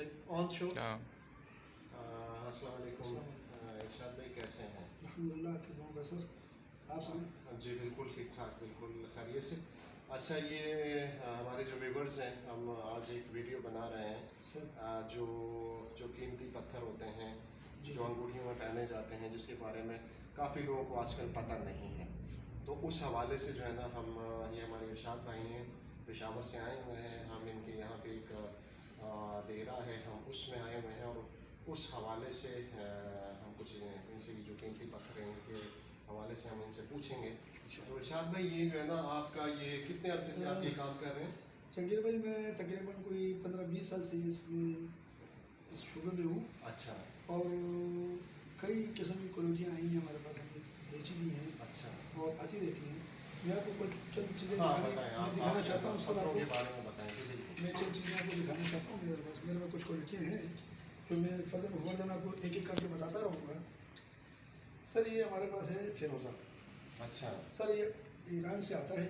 ٹھیک آن شو. ہاں السلام علیکم ارشاد بھائی، کیسے ہیں؟ الحمدللہ، آپ کے دعاؤں کا سر. آپ سنیں؟ جی بالکل ٹھیک ٹھاک، بالکل خیریت سے. اچھا، یہ ہمارے جو ویورز ہیں، ہم آج ایک ویڈیو بنا رہے ہیں سر جو قیمتی پتھر ہوتے ہیں جی جو انگوٹھیوں میں پہنے جاتے ہیں، جس کے بارے میں کافی لوگوں کو آج کل پتہ نہیں ہے. تو اس حوالے سے جو ہے نا، ہم یہ ہمارے ارشاد بھائی ہیں، پشاور سے آئے ہوئے ہیں. ہم ان کے یہاں پہ ایک ڈیرا ہے، ہم اس میں آئے ہوئے ہیں، اور اس حوالے سے ہم کچھ ان سے جو قیمتی پتھر ہیں ان کے حوالے سے ہم ان سے پوچھیں گے. تو ارشاد بھائی، یہ جو ہے نا، آپ کا یہ کتنے عرصے سے آپ یہ کام کر رہے ہیں؟ جہانگیر بھائی، میں تقریباً کوئی 15-20 سال سے اس شعبے میں ہوں. اچھا اور کئی قسم کی کوالٹیاں آئی ہیں ہمارے پاس، ہم نے بیچی بھی ہیں اچھا. اور آتی رہتی ہیں. میں آپ کو کچھ چند چیزیں بتائیں، آپ دکھانا چاہتا ہوں سر. پتھروں آپ کے کو بارے میں بتائیں. جی بالکل. میں چند چیزیں آپ کو دکھانا چاہتا ہوں. میرے پاس کچھ کوالٹیاں ہیں تو میں فضل مفضل آپ کو ایک ایک کر کے بتاتا رہوں گا. سر یہ ہمارے پاس ہے فیروزہ. اچھا سر یہ ایران سے آتا ہے،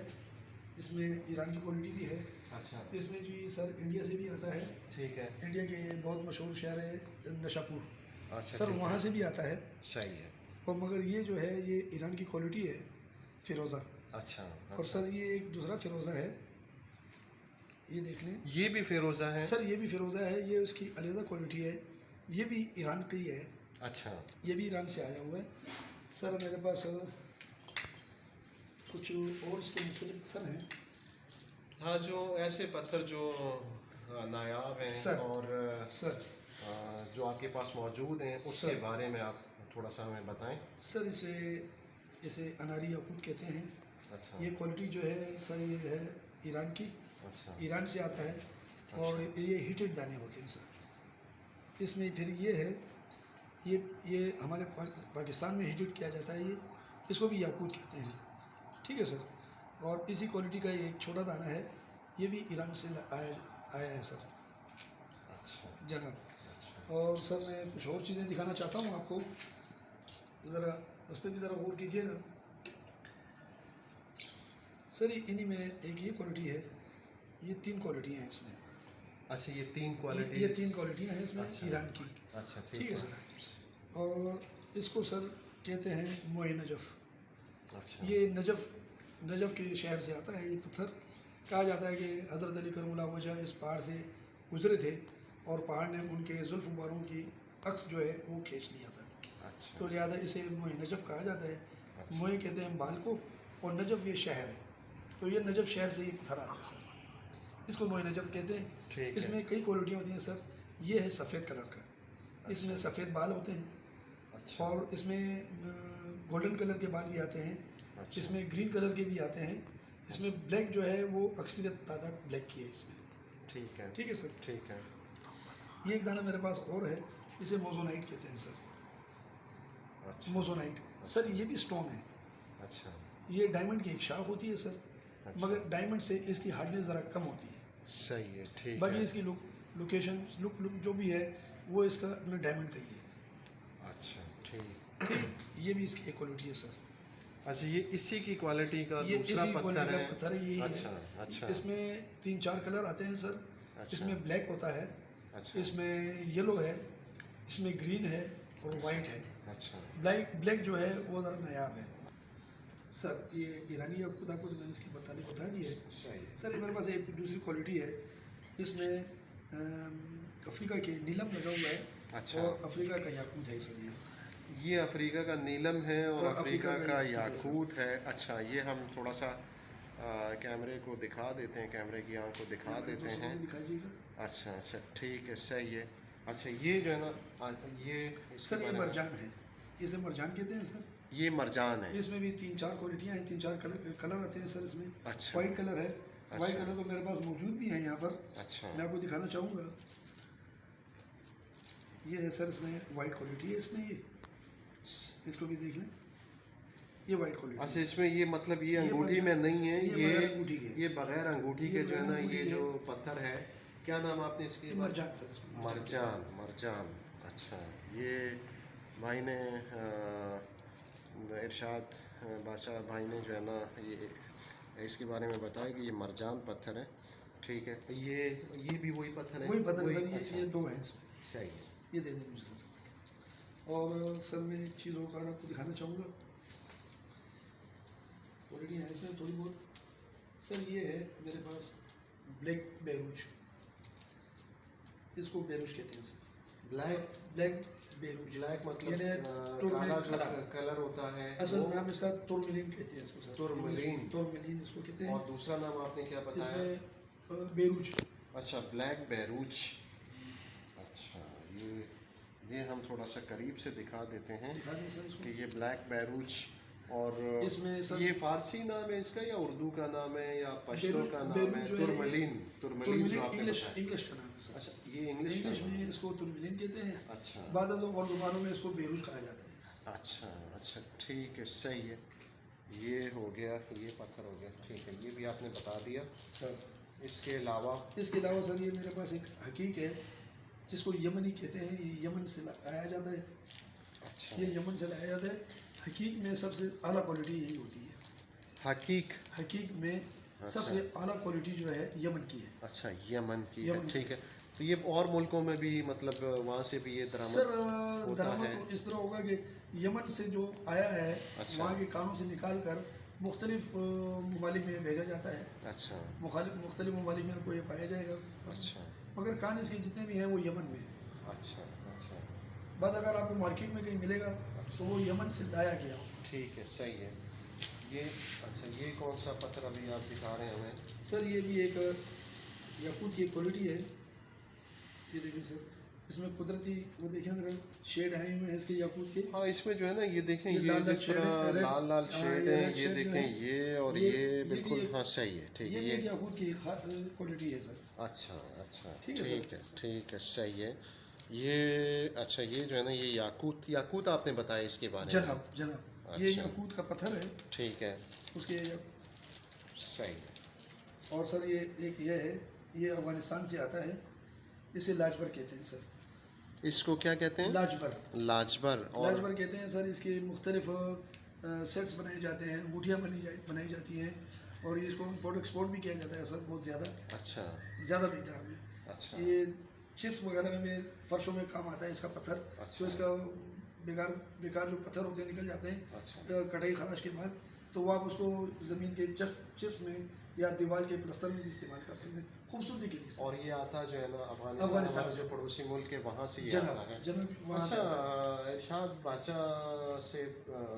اس میں ایران کی کوالٹی بھی ہے. اچھا. اس میں جی سر انڈیا سے بھی آتا ہے. ٹھیک ہے. انڈیا کے بہت مشہور شہر ہے نشاپور. اچھا سر ٹھیک ہے. وہاں سے بھی آتا ہے. صحیح ہے. اور مگر یہ جو ہے یہ ایران کی کوالٹی ہے فیروزہ. اچھا. اور سر یہ ایک دوسرا فیروزہ ہے، یہ دیکھ لیں. یہ بھی فیروزہ ہے؟ سر یہ بھی فیروزہ ہے، یہ اس کی علیحدہ کوالٹی ہے. یہ بھی ایران کی ہے. اچھا. یہ بھی ایران سے آیا ہوا ہے. سر میرے پاس کچھ اور اس کے مختلف پتھر ہیں. ہاں، جو ایسے پتھر جو نایاب ہیں سر اور سر جو آپ کے پاس موجود ہیں، اس کے بارے میں آپ تھوڑا سا ہمیں بتائیں. سر اسے اناری یاقوت کہتے ہیں. اچھا. یہ کوالٹی جو ہے سر یہ ہے ایران کی. اچھا. ایران سے آتا ہے اور یہ ہیٹڈ دانے ہوتے ہیں سر. اس میں پھر یہ ہے، یہ ہمارے پاکستان میں ہیٹڈ کیا جاتا ہے. یہ اس کو بھی یاقوت کہتے ہیں. ٹھیک ہے سر. اور اسی کوالٹی کا ایک چھوٹا دانہ ہے، یہ بھی ایران سے آیا ہے سر. اچھا جناب. اور سر میں کچھ اور چیزیں دکھانا چاہتا ہوں آپ کو، ذرا اس پہ بھی ذرا غور کیجیے گا. سر انہی میں ایک یہ کوالٹی ہے. یہ 3 کوالٹیاں ہیں اس میں. اچھا، یہ 3 کوالٹی، یہ 3 کوالٹیاں ہیں اس میں ایران کی. اچھا ٹھیک ہے سر. اور اس کو سر کہتے ہیں موہ نجف. اچھا. یہ نجف کے شہر سے آتا ہے. یہ پتھر کہا جاتا ہے کہ حضرت علی کرم اللہ وجہ اس پہاڑ سے گزرے تھے اور پہاڑ نے ان کے زلف مبارکوں کی عکس جو ہے وہ کھینچ لیا تھا. اچھا. تو لہٰذا اسے موہ نجف کہا جاتا ہے. موہ کہتے ہیں بال کو، اور نجف یہ شہر ہے. تو یہ نجف شہر سے یہ پتھر آتا ہے سر. اس کو موہ نجف کہتے ہیں. ٹھیک اس ہے. میں کئی کوالٹیاں ہوتی ہیں سر. یہ ہے سفید کلر کا. اس میں سفید بال ہوتے ہیں. اچھا. اور اس میں گولڈن کلر کے بال بھی آتے ہیں. اچھا. اس میں گرین کلر کے بھی آتے ہیں. اس میں بلیک جو ہے وہ اکثریت تعداد بلیک کی ہے اس میں. ٹھیک ہے. ٹھیک ہے سر. ٹھیک ہے. یہ ایک دانہ میرے پاس اور ہے، اسے موزونائٹ کہتے ہیں سر. اچھا. موزونائٹ سر یہ بھی سٹون ہے. اچھا. یہ ڈائمنڈ کی ایک شاخ ہوتی ہے سر، اچھا. مگر ڈائمنڈ سے اس کی ہارڈنیس ذرا کم ہوتی ہے. صحیح ہے. ٹھیک باقی ہے. اس کی لوکیشن لک جو بھی ہے وہ اس کا اپنا ڈائمنڈ کا ہی ہے. اچھا. ٹھیک. یہ بھی اس کی ایک کوالٹی ہے سر. اچھا، یہ اسی کی کوالٹی کا یہ دوسرا اسی کوالٹی پتھر کا ہے؟ پتھر ہے. یہی اچھا. ہے. اچھا. اس میں 3-4 کلر آتے ہیں سر. اس میں بلیک ہوتا ہے، اچھا. اس میں یلو ہے، اس میں گرین ہے اور وائٹ ہے. اچھا. بلیک جو ہے وہ ذرا نایاب ہے سر. یہ ایرانی یاقوت آپ کو میں نے اس کی متعلق بتا دی ہے. صحیح. سر یہ میرے پاس ایک دوسری کوالٹی ہے. اس میں افریقہ کے نیلم لگا ہوا ہے. اچھا. اور افریقہ کا یاقوت ہے سر. یہ افریقہ کا نیلم ہے اور افریقہ کا یاقوت یاقوت ہے. اچھا، یہ ہم تھوڑا سا کیمرے کو دکھا دیتے ہیں، کیمرے کی آنکھ کو دکھا دیتے ہیں. دکھائیے گا. اچھا. اچھا ٹھیک ہے. صحیح ہے. اچھا، یہ جو ہے نا، یہ سر یہ مرجان ہے. اسے مرجان کہتے ہیں سر. یہ مرجان ہے. اس میں بھی 3-4 کوالٹیاں ہیں، 3-4 کلر آتے ہیں سر. اس میں اچھا. وائٹ کلر ہے. وائٹ کلر تو میرے پاس موجود بھی ہیں یہاں پر. اچھا. میں آپ کو دکھانا چاہوں گا. یہ ہے سر، اس میں وائٹ کوالٹی ہے. اس میں اس کو بھی دیکھ لیں. یہ وائٹ کوالٹی. اچھا، اس میں یہ مطلب یہ انگوٹھی میں نہیں ہے، یہ بغیر انگوٹھی کے جو ہے نا، یہ جو پتھر ہے، کیا نام آپ نے اس کی؟ مرجان سر. مرجان. اچھا. یہ بھائی نے ارشاد بادشاہ بھائی نے جو ہے نا، یہ اس کے بارے میں بتایا کہ یہ مرجان پتھر ہے. ٹھیک ہے. یہ بھی وہی پتھر ہے؟ وہی پتھر ہے وہی، سر. اچھا. یہ 2 ہیں اس میں. صحیح ہے. یہ دے دیں مجھے سر. اور سر میں ایک چیز اور آپ کو دکھانا چاہوں گا. کوالٹی ہے اس میں تھوڑی بہت. سر یہ ہے میرے پاس بلیک بیروج. اس کو بیروج کہتے ہیں سر. بلیک بیروج. بلیک مطلب یعنی کالا جو کلر ہوتا ہے. اصل نام اس کا تورملین کہتے ہیں اس کو سر. تورملین اس کو کہتے ہیں. اور دوسرا نام آپ نے کیا اس بتایا؟ میں بیروج. اچھا، بلیک بیروج. اچھا، یہ ہم تھوڑا سا قریب سے دکھا دیتے ہیں دکھا دیں سر اس کو. کہ یہ بلیک بیروج. اور اس میں سر یہ فارسی نام ہے اس کا یا اردو کا نام ہے یا پشتو کا نام بیروج ہے؟ جو ہے ترملین جو آپ نے بتایا. انگلش کا نام ہے سر. اچھا، یہ انگلش میں اس کو ترملین کہتے ہیں. اچھا بعد ازوں اور زبانوں میں اس کو بیروج کہا جاتا ہے. اچھا ٹھیک ہے. صحیح ہے. یہ ہو گیا، یہ پتھر ہو گیا. ٹھیک ہے، یہ بھی آپ نے بتا دیا سر. اس کے علاوہ سر یہ میرے پاس ایک حقیق ہے جس کو یمنی کہتے ہیں. یہ یمن سے لایا جاتا ہے. اچھا، یہ یمن سے لایا جاتا ہے. حقیق میں سب سے اعلیٰ کوالٹی یہی ہوتی ہے. حقیق میں سب سے اعلیٰ کوالٹی جو ہے یمن کی ہے. اچھا، یمن کی ہے. ٹھیک ہے. تو یہ اور ملکوں میں بھی مطلب وہاں سے بھی یہ سر درآمد درآمد تو اس طرح ہوگا کہ یمن سے جو آیا ہے اچھا. وہاں کے کانوں سے نکال کر مختلف ممالک میں بھیجا جاتا ہے. اچھا مختلف ممالک میں آپ کو یہ پایا جائے گا. اچھا مگر کان اس کے جتنے بھی ہیں وہ یمن میں. اچھا بعد اگر آپ کو مارکیٹ میں کہیں ملے گا تو وہ یمن سے لایا گیا ہو. ٹھیک ہے. صحیح ہے. یہ کون سا پتھر ابھی آپ دکھا رہے ہیں ہمیں؟ سر یہ بھی ایک یاقوت کی کوالٹی ہے. یہ دیکھیں سر اس میں قدرتی وہ دیکھیں ذرا شیڈ آئے ہوئے ہیں اس کے یاقوت کے. ہاں، اس میں جو ہے نا یہ دیکھیں، یہ جس طرح لال شیڈ ہیں، یہ دیکھیں، یہ اور یہ بالکل. ہاں صحیح ہے. ٹھیک ہے. یہ یاقوت کی کوالٹی ہے سر. اچھا ٹھیک ہے. صحیح ہے. یہ اچھا، یہ جو ہے نا یہ یاقوت آپ نے بتایا اس کے بارے میں. جناب یہ یاقوت کا پتھر ہے. ٹھیک ہے. اس کے صحیح ہے. اور سر یہ ہے یہ افغانستان سے آتا ہے. اسے لاجبر کہتے ہیں سر. اس کو کیا کہتے ہیں؟ لاجبر. اور لاجبر کہتے ہیں سر. اس کے مختلف سیٹس بنائے جاتے ہیں، انگوٹھیاں بنائی جاتی ہیں اور یہ اس کو امپورٹ ایکسپورٹ بھی کیا جاتا ہے سر بہت زیادہ. اچھا. زیادہ مقدار میں. اچھا. یہ چپس وغیرہ میں فرشوں میں کام آتا ہے اس کا پتھر. تو اس کا بیکار جو پتھر ہوتے ہیں نکل جاتے ہیں کٹائی خراش کے بعد، تو وہ آپ اس کو زمین کے چپس میں یا دیوار کے پلستر میں بھی استعمال کر سکتے ہیں خوبصورتی کے لیے. اور یہ آتا جو ہے نا افغانستان جو پڑوسی ملک ہے وہاں سے یہ آتا ہے. اچھا، ارشاد بادشاہ سے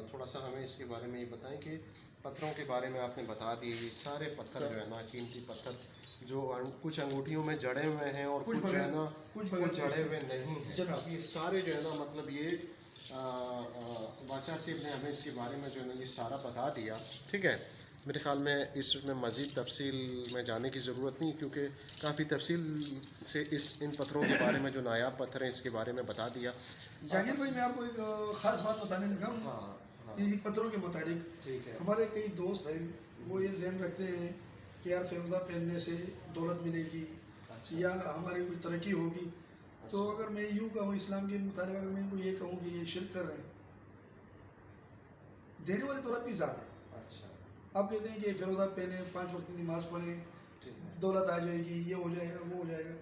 تھوڑا سا ہمیں اس کے بارے میں یہ بتائیں کہ پتھروں کے بارے میں آپ نے بتا دیے. یہ سارے پتھر جو ہے نا قیمتی پتھر جو کچھ انگوٹھیوں میں جڑے ہوئے ہیں اور کچھ جو ہے نا کچھ جڑے ہوئے نہیں ہیں. یہ سارے جو ہے نا مطلب یہ بادشاہ صاحب نے ہمیں اس کے بارے میں جو ہے نا یہ سارا بتا دیا. ٹھیک ہے. میرے خیال میں اس میں مزید تفصیل میں جانے کی ضرورت نہیں، کیونکہ کافی تفصیل سے ان پتھروں کے بارے میں جو نایاب پتھر ہیں اس کے بارے میں بتا دیا. جہانگیر بھائی میں آپ کو ایک خاص بات بتانے لگا ہوں. اسی پتھروں کے متعلق ٹھیک ہے. ہمارے کئی دوست ہیں وہ یہ ذہن رکھتے ہیں کہ یار فیروزہ پہننے سے دولت ملے گی یا ہماری کوئی ترقی ہوگی. تو اگر میں یوں کہوں اسلام کے مطابق اگر میں ان کو یہ کہوں کہ یہ شرک کر رہے ہیں، دینے والے دولت بھی ذات ہے. آپ کہتے ہیں کہ فیروزہ پہنے 5 وقت کی نماز پڑھیں دولت آ جائے گی، یہ ہو جائے گا وہ ہو جائے گا.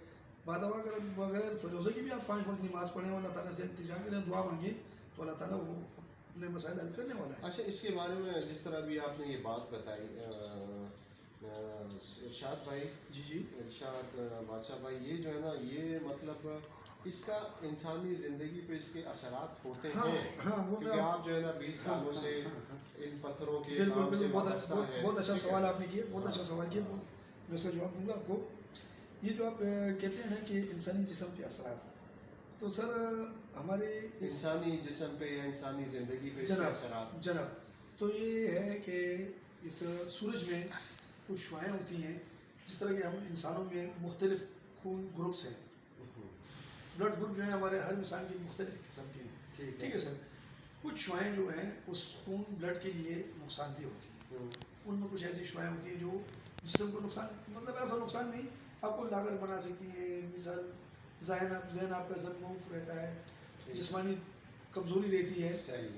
بعد اب اگر بغیر فیروزے کی بھی آپ 5 وقت نماز پڑھیں اور اللہ تعالیٰ سے التجا کریں، دعا مانگیں، تو اللہ تعالیٰ وہ اپنے مسائل حل کرنے والا ہے. اچھا، اس کے بارے میں جس طرح بھی آپ نے یہ بات بتائی ارشاد بھائی، جی ارشاد بادشاہ بھائی، یہ جو ہے نا یہ مطلب اس کا انسانی زندگی پہ اس کے اثرات ہوتے ہیں. کیونکہ آپ جو ہے نا 20 سالوں سے ان پتھروں کے کام سے وابستہ ہیں. بہت اچھا سوال آپ نے کیا. بہت اچھا سوال کیا. میں اس کا جواب دوں گا آپ کو. یہ جو آپ کہتے ہیں نا کہ انسانی جسم پہ اثرات، تو سر ہمارے انسانی جسم پہ یا انسانی زندگی پہ اس کے اثرات جناب تو یہ ہے کہ اس سورج میں کچھ شعاعیں ہوتی ہیں. جس طرح کہ ہم انسانوں میں مختلف خون گروپس ہیں، بلڈ گروپ جو ہیں ہمارے ہر انسان کی مختلف قسم کے ہیں. ٹھیک ہے سر. کچھ شعاعیں جو ہیں اس خون بلڈ کے لیے نقصان دہ ہوتی ہیں. ان میں کچھ ایسی شعاعیں ہوتی ہیں جو جسم کو نقصان، مطلب ایسا نقصان نہیں، آپ کو لاغر بنا سکتی ہیں. مثال ذہن آپ کا سر موف رہتا ہے، جسمانی کمزوری رہتی ہے،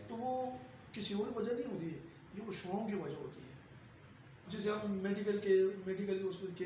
تو وہ کسی اور وجہ نہیں ہوتی ہے، یہ وہ شعاعوں کی وجہ ہوتی ہے، جسے ہم میڈیکل اس کے